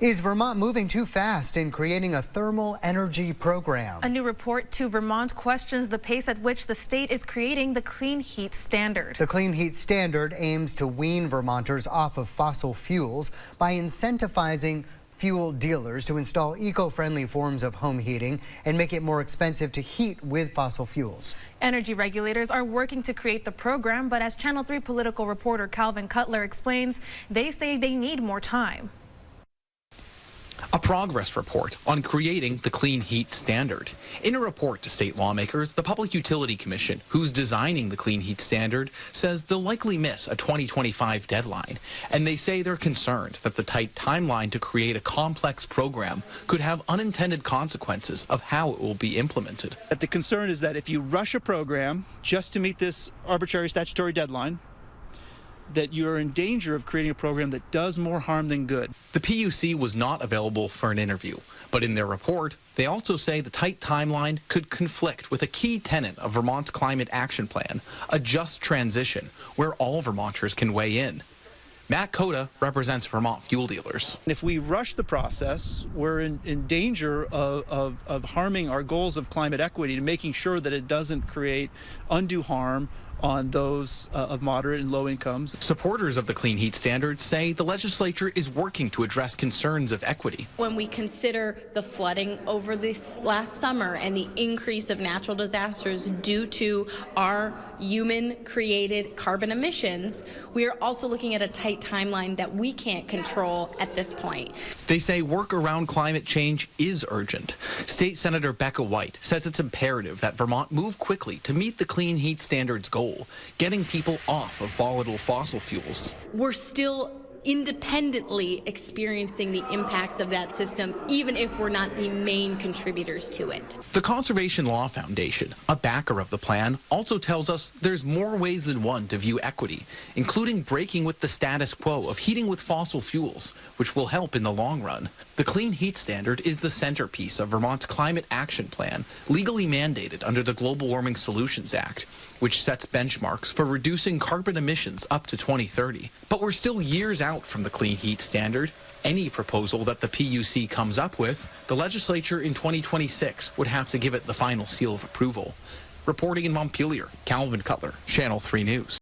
Is Vermont moving too fast in creating a thermal energy program? A new report to Vermont questions the pace at which the state is creating the Clean Heat Standard. The Clean Heat Standard aims to wean Vermonters off of fossil fuels by incentivizing fuel dealers to install eco-friendly forms of home heating and make it more expensive to heat with fossil fuels. Energy regulators are working to create the program, but as Channel 3 political reporter Calvin Cutler explains, they say they need more time. A progress report on creating the Clean Heat Standard. In a report to state lawmakers, the Public Utility Commission, who's designing the Clean Heat Standard, says they'll likely miss a 2025 deadline. And they say they're concerned that the tight timeline to create a complex program could have unintended consequences of how it will be implemented. The concern is that if you rush a program just to meet this arbitrary statutory deadline, that you're in danger of creating a program that does more harm than good. The PUC was not available for an interview, but in their report, they also say the tight timeline could conflict with a key tenet of Vermont's climate action plan, a just transition, where all Vermonters can weigh in. Matt Cota represents Vermont fuel dealers. If we rush the process, we're in danger of harming our goals of climate equity and making sure that it doesn't create undue harm on those of moderate and low incomes. Supporters of the Clean Heat Standard say the legislature is working to address concerns of equity. When we consider the flooding over this last summer and the increase of natural disasters due to our human-created carbon emissions, we are also looking at a tight timeline that we can't control at this point. They say work around climate change is urgent. State Senator Becca White says it's imperative that Vermont move quickly to meet the Clean Heat Standard's goal, getting people off of volatile fossil fuels. We're still independently experiencing the impacts of that system, even if we're not the main contributors to it. The Conservation Law Foundation, a backer of the plan, also tells us there's more ways than one to view equity, including breaking with the status quo of heating with fossil fuels, which will help in the long run. The Clean Heat Standard is the centerpiece of Vermont's climate action plan, legally mandated under the Global Warming Solutions Act, which sets benchmarks for reducing carbon emissions up to 2030. But we're still years out from the Clean Heat Standard. Any proposal that the PUC comes up with, the legislature in 2026 would have to give it the final seal of approval. Reporting in Montpelier, Calvin Cutler, Channel 3 News.